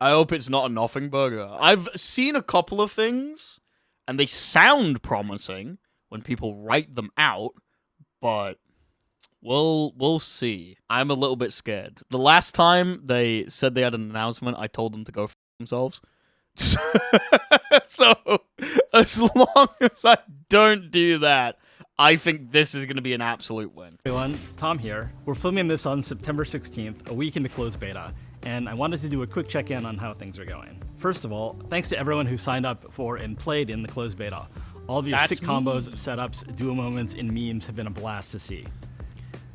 I hope it's not a nothing burger. I've seen a couple of things, and they sound promising when people write them out, but we'll see. I'm a little bit scared. The last time they said they had an announcement, I told them to go f themselves. So, as long as I don't do that, I think this is going to be an absolute win. Everyone, Tom here. We're filming this on September 16th, a week into closed beta, and I wanted to do a quick check-in on how things are going. First of all, thanks to everyone who signed up for and played in the closed beta. All of your sick combos, setups, duo moments, and memes have been a blast to see.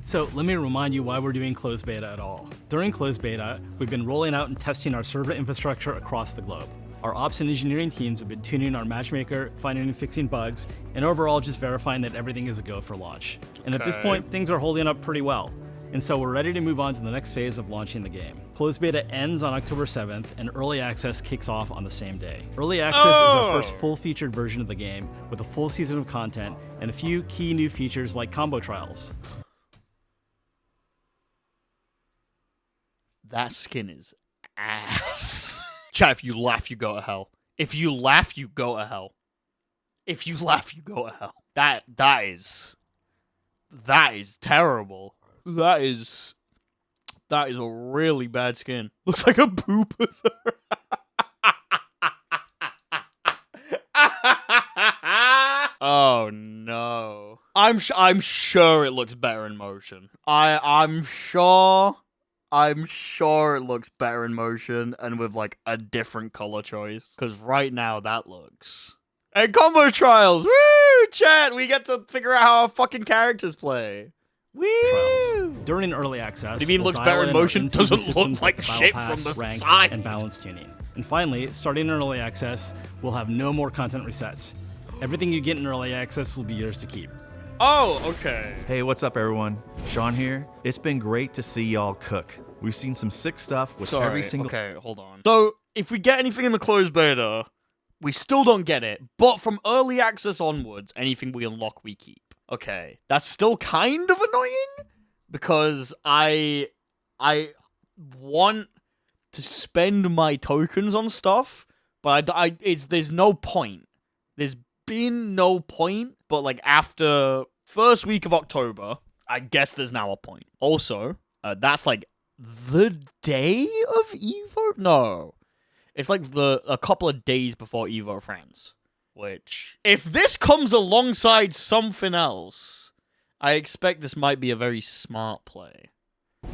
So let me remind you why we're doing closed beta at all. During closed beta, we've been rolling out and testing our server infrastructure across the globe. Our ops and engineering teams have been tuning our matchmaker, finding and fixing bugs, and overall just verifying that everything is a go for launch. And at this point, things are holding up pretty well. And so we're ready to move on to the next phase of launching the game. Closed beta ends on October 7th, and early access kicks off on the same day. Early access is our first full-featured version of the game, with a full season of content and a few key new features like combo trials. That skin is ass. Chat, if you laugh, you go to hell. If you laugh, you go to hell. If you laugh, you go to hell. That is terrible. That is a really bad skin. Looks like a pooper. Oh no. I'm sure it looks better in motion. I'm sure it looks better in motion and with like a different color choice. Because right now that looks. And combo trials! Woo! Chat! We get to figure out how our fucking characters play. Woo! During early access, What do you mean looks better in motion? Doesn't look like shit from the rank, side. And balance tuning. And finally, starting in early access, we'll have no more content resets. Everything you get in early access will be yours to keep. Oh, okay. Hey, what's up, everyone? Sean here. It's been great to see y'all cook. We've seen some sick stuff with every single... Okay, hold on. So, if we get anything in the closed beta, we still don't get it. But from early access onwards, anything we unlock, we keep. Okay, that's still kind of annoying because I want to spend my tokens on stuff, but there's no point. There's been no point, but like after first week of October, I guess there's now a point. Also, that's like the day of Evo? No. It's like a couple of days before Evo France. Which, if this comes alongside something else, I expect this might be a very smart play.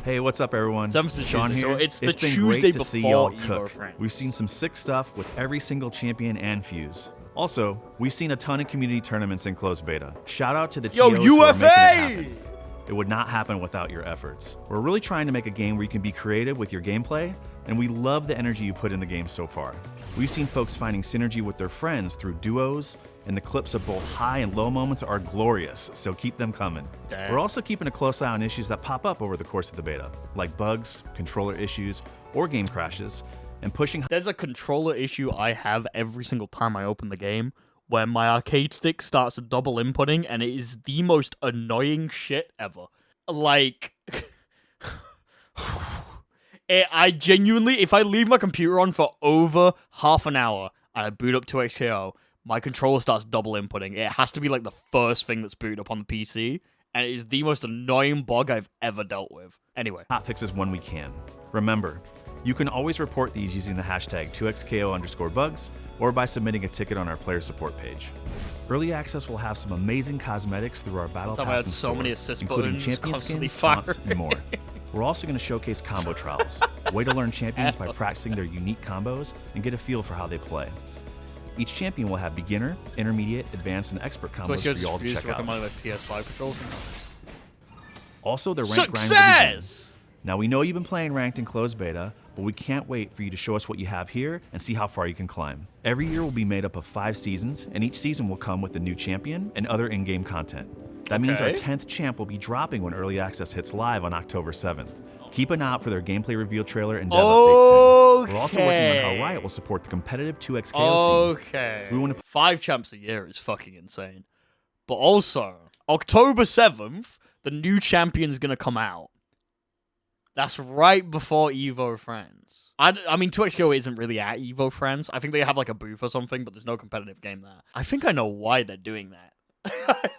Hey, what's up, everyone? Sean here. So it's the Tuesday before Evo France. We've seen some sick stuff with every single champion and fuse. Also, we've seen a ton of community tournaments in closed beta. Shout out to the TOs who are making it happen. It would not happen without your efforts. We're really trying to make a game where you can be creative with your gameplay, and we love the energy you put in the game so far. We've seen folks finding synergy with their friends through duos, and the clips of both high and low moments are glorious, so keep them coming. Damn. We're also keeping a close eye on issues that pop up over the course of the beta, like bugs, controller issues, or game crashes, and pushing... There's a controller issue I have every single time I open the game, where my arcade stick starts double inputting, and it is the most annoying shit ever. Like... I genuinely, if I leave my computer on for over half an hour and I boot up 2XKO, my controller starts double inputting. It has to be like the first thing that's booted up on the PC, and it is the most annoying bug I've ever dealt with. Anyway. Hot fixes when we can. Remember, you can always report these using the hashtag 2XKO_bugs or by submitting a ticket on our player support page. Early access will have some amazing cosmetics through our battle pass and so store, many assist including buttons, champion constantly skins, taunts, firing. and more. We're also going to showcase combo trials, a way to learn champions by practicing their unique combos and get a feel for how they play. Each champion will have beginner, intermediate, advanced, and expert combos for you all to check out. PS5 controls. Also, the ranked grind will begin. Now, we know you've been playing ranked in closed beta, but we can't wait for you to show us what you have here and see how far you can climb. Every year will be made up of 5 seasons, and each season will come with a new champion and other in-game content. That means our 10th champ will be dropping when early access hits live on October 7th. Keep an eye out for their gameplay reveal trailer and dev updates soon. We're also working on how Riot will support the competitive 2XKO scene. Okay. We want to 5 champs a year is fucking insane. But also, October 7th, the new champion's gonna come out. That's right before Evo Friends. I mean, 2XKO isn't really at Evo Friends. I think they have like a booth or something, but there's no competitive game there. I think I know why they're doing that.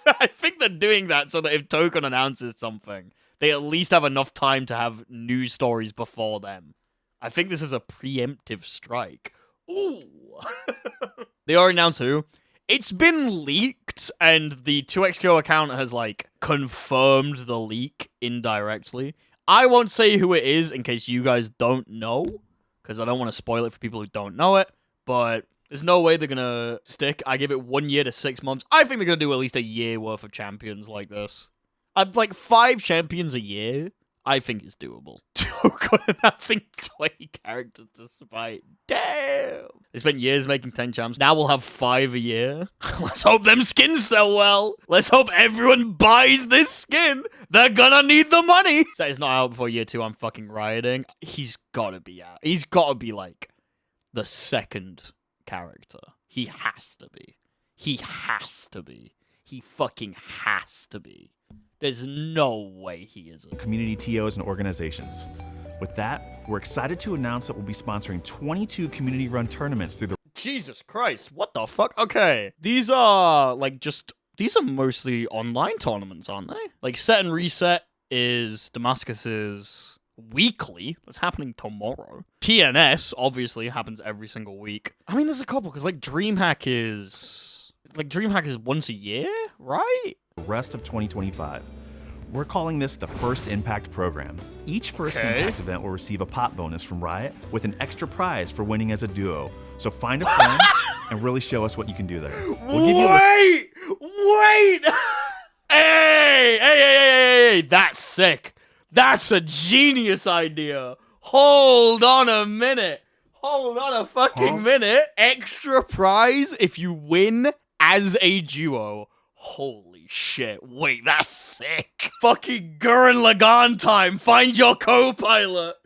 I think they're doing that so that if Token announces something, they at least have enough time to have news stories before them. I think this is a preemptive strike. Ooh. They already announced who. It's been leaked, and the 2XKO account has, like, confirmed the leak indirectly. I won't say who it is in case you guys don't know, because I don't want to spoil it for people who don't know it, but there's no way they're going to stick. I give it 1 year to 6 months. I think they're going to do at least a year worth of champions like this. I'd like 5 champions a year. I think it's doable. Token announcing 20 characters to fight. Damn! They spent years making 10 champs. Now we'll have 5 a year. Let's hope them skins sell well. Let's hope everyone buys this skin. They're gonna need the money. Say it's not out before year 2. I'm fucking rioting. He's gotta be out. He's gotta be like the second character. He has to be. He has to be. He fucking has to be. There's no way he isn't. Community TOs and organizations. With that, we're excited to announce that we'll be sponsoring 22 community-run tournaments through the... Jesus Christ, what the fuck? Okay, these are, like, these are mostly online tournaments, aren't they? Like, Set and Reset is Damascus's weekly. That's happening tomorrow. TNS, obviously, happens every single week. I mean, there's a couple, because, like, DreamHack is once a year, right? rest of 2025. We're calling this the First Impact Program. Each First Impact event will receive a pop bonus from Riot with an extra prize for winning as a duo. So find a friend and really show us what you can do there. We'll give Wait! Hey! That's sick. That's a genius idea. Hold on a minute. Hold on a fucking minute. Extra prize if you win as a duo. Holy shit. Wait, that's sick. Fucking Gurren Lagann time. Find your co-pilot.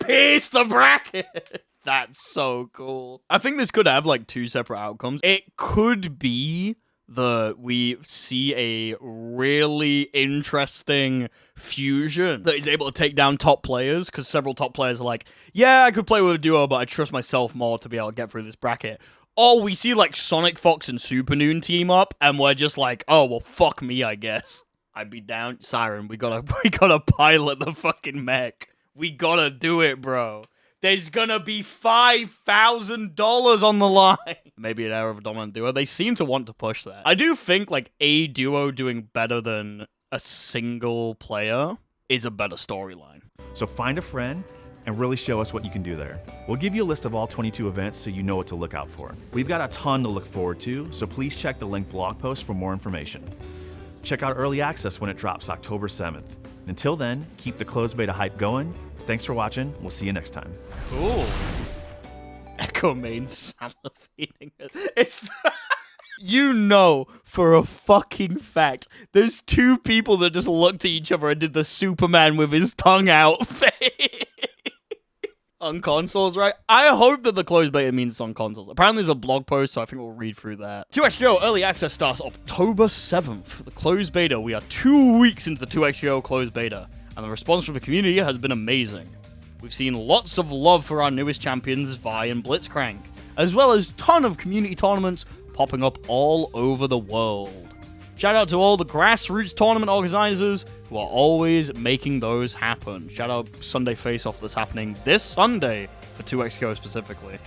Pierce the bracket. That's so cool. I think this could have like 2 separate outcomes. It could be that we see a really interesting fusion that is able to take down top players, because several top players are like, yeah, I could play with a duo, but I trust myself more to be able to get through this bracket. Or we see, like, Sonic Fox and Super Noon team up, and we're just like, oh, well, fuck me, I guess. I'd be down. Siren, we gotta pilot the fucking mech. We gotta do it, bro. There's gonna be $5,000 on the line. Maybe an Era of a Dominant Duo. They seem to want to push that. I do think, like, a duo doing better than a single player is a better storyline. So find a friend and really show us what you can do there. We'll give you a list of all 22 events so you know what to look out for. We've got a ton to look forward to, so please check the link blog post for more information. Check out Early Access when it drops October 7th. Until then, keep the closed beta hype going. Thanks for watching. We'll see you next time. Cool. Echo main salivating. It's... You know for a fucking fact there's 2 people that just looked at each other and did the Superman with his tongue out thing. On consoles, right? I hope that the closed beta means it's on consoles. Apparently there's a blog post, so I think we'll read through that. 2XKO Early Access starts October 7th. The closed beta, we are 2 weeks into the 2XKO closed beta, and the response from the community has been amazing. We've seen lots of love for our newest champions, Vi and Blitzcrank, as well as ton of community tournaments popping up all over the world. Shout out to all the grassroots tournament organizers who are always making those happen. Shout out Sunday Face-Off that's happening this Sunday for 2XKO specifically.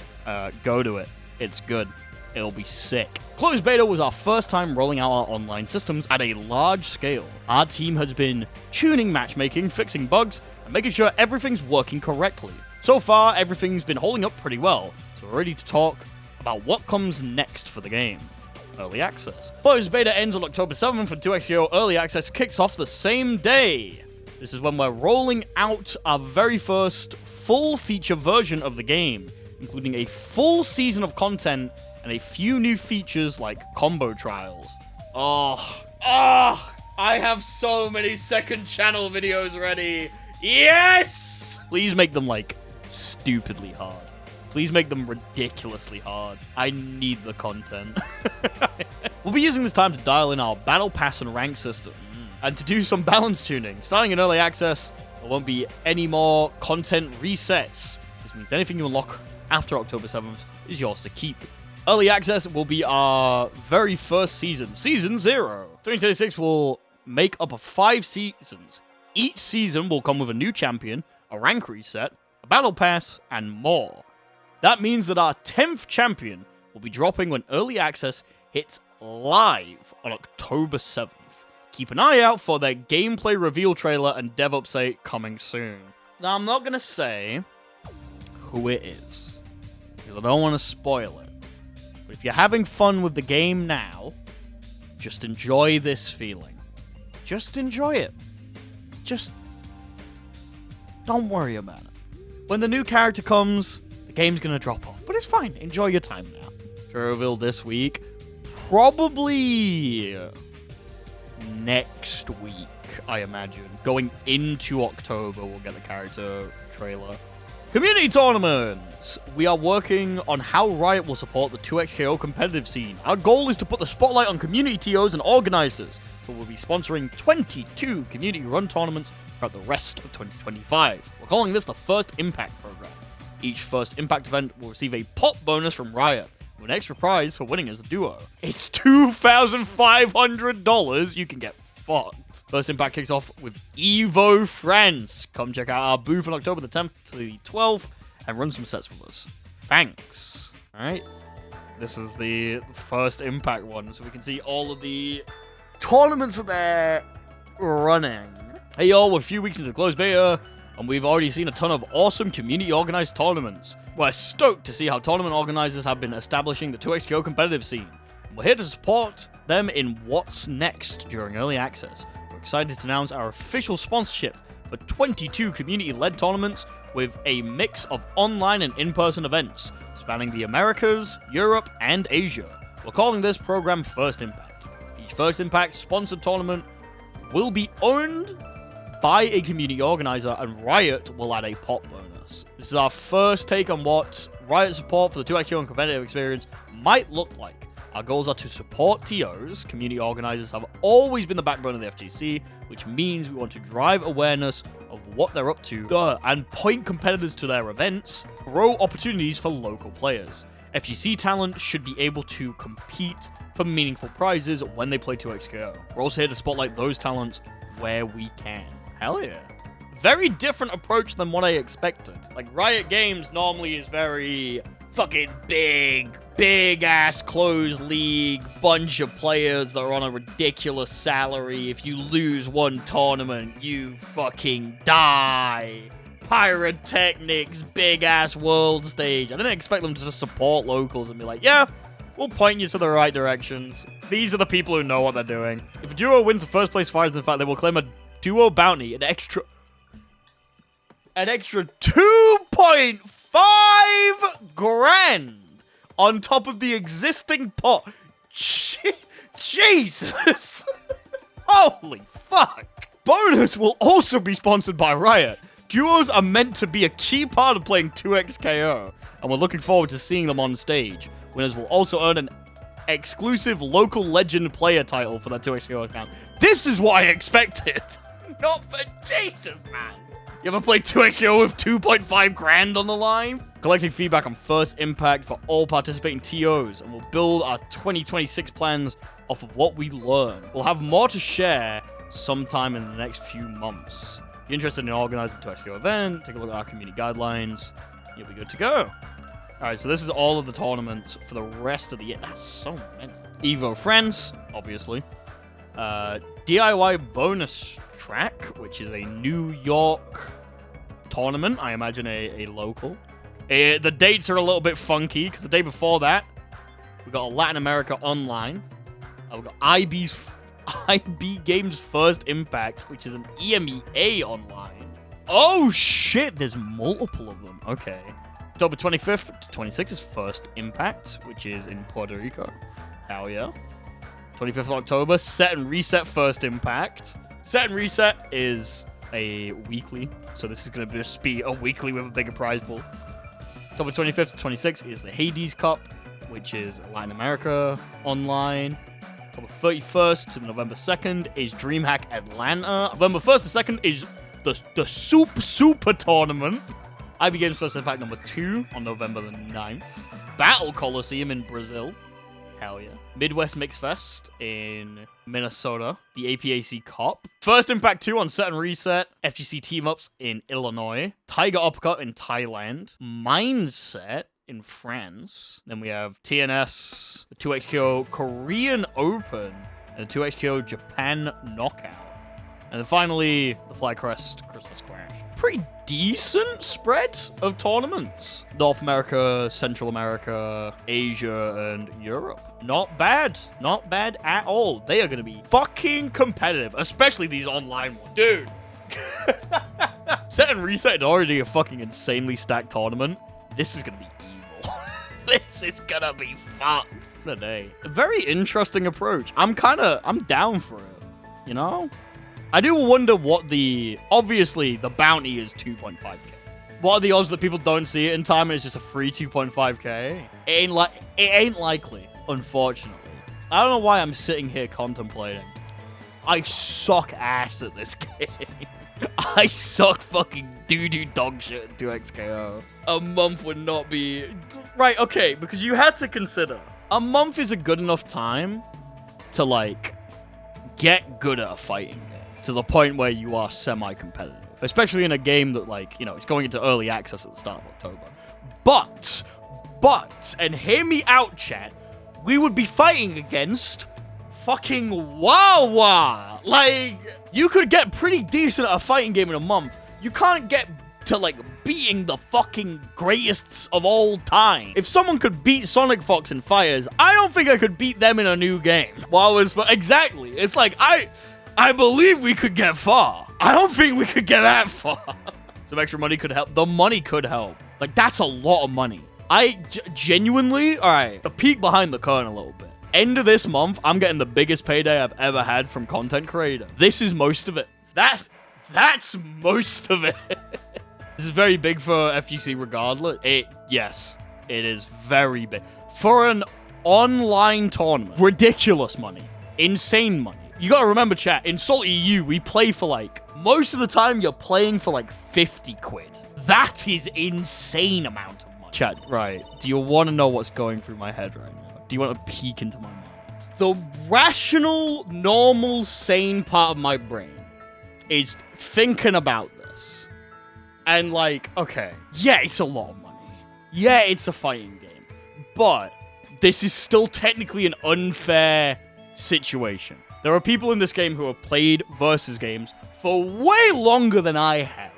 Go to it. It's good. It'll be sick. Closed beta was our first time rolling out our online systems at a large scale. Our team has been tuning matchmaking, fixing bugs, and making sure everything's working correctly. So far, everything's been holding up pretty well, so we're ready to talk about what comes next for the game. Early Access. Closed beta ends on October 7th, and 2XKO Early Access kicks off the same day. This is when we're rolling out our very first full-feature version of the game, including a full season of content and a few new features like combo trials. I have so many second channel videos ready. Yes! Please make them, like, stupidly hard. Please make them ridiculously hard. I need the content. We'll be using this time to dial in our battle pass and rank system, and to do some balance tuning. Starting in Early Access, There won't be any more content resets. This means anything you unlock after October 7th is yours to keep. Early access will be our very first season, Season 0. 2026 will make up of 5 seasons. Each season will come with a new champion, a rank reset, a battle pass, and more. That means that our 10th champion will be dropping when early access hits live on October 7th. Keep an eye out for their gameplay reveal trailer and dev update coming soon. Now, I'm not going to say who it is, because I don't want to spoil it. But if you're having fun with the game now, just enjoy this feeling. Just enjoy it. Just don't worry about it. When the new character comes, the game's going to drop off. But it's fine. Enjoy your time now. Reveal this week. Probably next week, I imagine. Going into October, we'll get the character trailer. Community tournaments! We are working on how Riot will support the 2XKO competitive scene. Our goal is to put the spotlight on community TOs and organizers, so we'll be sponsoring 22 community-run tournaments throughout the rest of 2025. We're calling this the First Impact program. Each First Impact event will receive a pop bonus from Riot, with an extra prize for winning as a duo. It's $2,500. You can get fucked. First Impact kicks off with Evo France. Come check out our booth on October the 10th to the 12th and run some sets with us. Thanks. Alright. This is the First Impact one, so we can see all of the tournaments that they're running. Hey y'all, we're a few weeks into closed beta, and we've already seen a ton of awesome community-organized tournaments. We're stoked to see how tournament organizers have been establishing the 2XKO competitive scene. We're here to support them in what's next during early access. We're excited to announce our official sponsorship for 22 community-led tournaments with a mix of online and in-person events, spanning the Americas, Europe, and Asia. We're calling this program First Impact. Each First Impact sponsored tournament will be owned by a community organizer, and Riot will add a pop bonus. This is our first take on what Riot support for the 2XKO and competitive experience might look like. Our goals are to support TOs. Community organizers have always been the backbone of the FGC, which means we want to drive awareness of what they're up to and point competitors to their events, grow opportunities for local players. FGC talent should be able to compete for meaningful prizes when they play 2XKO. We're also here to spotlight those talents where we can. Hell yeah. Very different approach than what I expected. Like, Riot Games normally is very fucking big ass closed league, bunch of players that are on a ridiculous salary. If you lose one tournament, you fucking die. Pyrotechnics, big ass world stage. I didn't expect them to just support locals and be like, yeah, we'll point you to the right directions. These are the people who know what they're doing. If a duo wins the first place prize, in fact, they will claim a duo bounty, an extra 2.5 grand on top of the existing pot. Jesus. Holy fuck. Bonus will also be sponsored by Riot. Duos are meant to be a key part of playing 2XKO, and we're looking forward to seeing them on stage. Winners will also earn an exclusive local legend player title for their 2XKO account. This is what I expected. Not for Jesus, man. You ever played 2XKO with 2.5 grand on the line? Collecting feedback on First Impact for all participating TOs, and we'll build our 2026 plans off of what we learn. We'll have more to share sometime in the next few months. If you're interested in organizing a 2XKO event, take a look at our community guidelines. You'll be good to go. Alright, so this is all of the tournaments for the rest of the year. That's so many. Evo France, obviously. DIY bonus track, which is a New York tournament. I imagine a local. The dates are a little bit funky, because the day before that, we got a Latin America online. We got IB Games First Impact, which is an EMEA online. Oh shit, there's multiple of them. Okay. October 25th to 26th is First Impact, which is in Puerto Rico. Hell yeah. 25th of October, Set and Reset First Impact. Set and Reset is a weekly, so this is going to just be a weekly with a bigger prize pool. October 25th to 26th is the Hades Cup, which is Latin America online. October 31st to November 2nd is DreamHack Atlanta. November 1st to 2nd is the Super Tournament. IB Games First Pack number 2 on November the 9th. Battle Coliseum in Brazil. Hell yeah. Midwest Mix Fest in Minnesota. The APAC Cup. First Impact 2 on Set and Reset. FGC Team-Ups in Illinois. Tiger Uppercut in Thailand. Mindset in France. Then we have TNS, the 2XKO Korean Open, and the 2XKO Japan Knockout. And then finally, the Flycrest Christmas Crash. Pretty decent spread of tournaments. North America, Central America, Asia, and Europe. Not bad. Not bad at all. They are going to be fucking competitive, especially these online ones. Dude. Set and Reset is already a fucking insanely stacked tournament. This is going to be evil. This is going to be fucked today. A very interesting approach. I'm down for it, you know? I do wonder what obviously the bounty is 2.5k. What are the odds that people don't see it in time and it's just a free 2.5k? It ain't likely, unfortunately. I don't know why I'm sitting here contemplating. I suck ass at this game. I suck fucking doo-doo dog shit at 2XKO. A month would not be... Right, okay, because you had to consider. A month is a good enough time to, like, get good at a fighting game. To the point where you are semi-competitive. Especially in a game that, like, you know, it's going into early access at the start of October. But, and hear me out, chat, we would be fighting against fucking Wawa. Like, you could get pretty decent at a fighting game in a month. You can't get to, like, beating the fucking greatest of all time. If someone could beat Sonic Fox in Fires, I don't think I could beat them in a new game. Exactly. It's like, I believe we could get far. I don't think we could get that far. Some extra money could help. The money could help. Like, that's a lot of money. Genuinely, all right, a peek behind the curtain a little bit. End of this month, I'm getting the biggest payday I've ever had from content creator. This is most of it. That's most of it. This is very big for FGC regardless. Yes, it is very big. For an online tournament, ridiculous money. Insane money. You gotta remember, chat, in Salt EU, we play for, like, most of the time you're playing for, like, 50 quid. That is insane amount of money. Chat, right, do you want to know what's going through my head right now? Do you want to peek into my mind? The rational, normal, sane part of my brain is thinking about this. And, like, okay, yeah, it's a lot of money. Yeah, it's a fighting game. But this is still technically an unfair situation. There are people in this game who have played versus games for way longer than I have.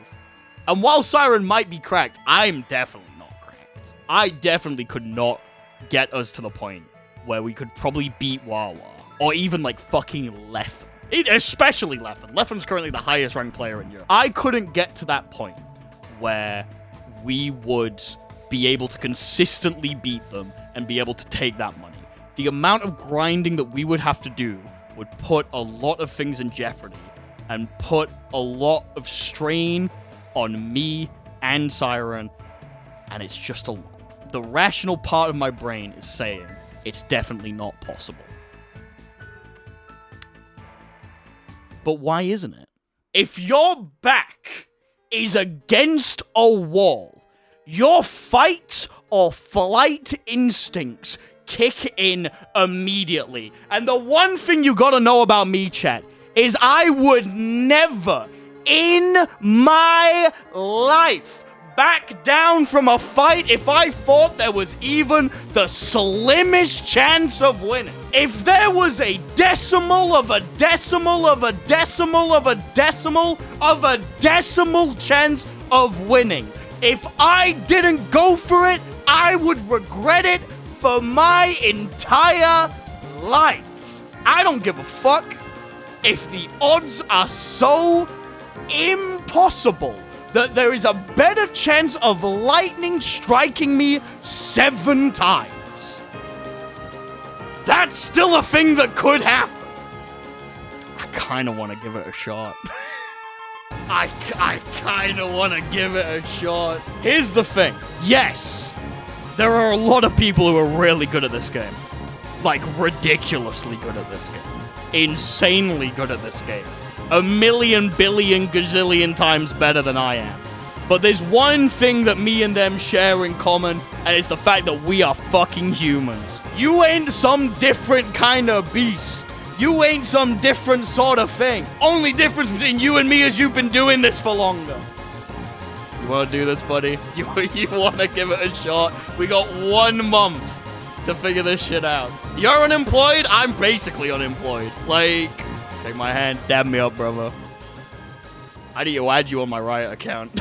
And while Siren might be cracked, I'm definitely not cracked. I definitely could not get us to the point where we could probably beat Wawa. Or even, like, fucking Leffen. Especially Leffen. Leffen's currently the highest ranked player in Europe. I couldn't get to that point where we would be able to consistently beat them and be able to take that money. The amount of grinding that we would have to do would put a lot of things in jeopardy and put a lot of strain on me and Siren, and it's just a lot. The rational part of my brain is saying it's definitely not possible. But why isn't it? If your back is against a wall, your fight or flight instincts kick in immediately. And the one thing you gotta know about me, chat, is I would never in my life back down from a fight if I thought there was even the slimmest chance of winning. If there was a decimal of a decimal of a decimal of a decimal of a decimal chance of winning, if I didn't go for it, I would regret it for my entire life. I don't give a fuck if the odds are so impossible that there is a better chance of lightning striking me 7 times. That's still a thing that could happen. I kind of want to give it a shot. I kind of want to give it a shot. Here's the thing. Yes, there are a lot of people who are really good at this game. Like, ridiculously good at this game. Insanely good at this game. a million, billion, gazillion times better than I am. But there's one thing that me and them share in common, and it's the fact that we are fucking humans. You ain't some different kind of beast. You ain't some different sort of thing. Only difference between you and me is you've been doing this for longer. You want to do this, buddy? You want to give it a shot? We got 1 month to figure this shit out. You're unemployed? I'm basically unemployed. Like, take my hand, dab me up, brother. I need to add you on my Riot account.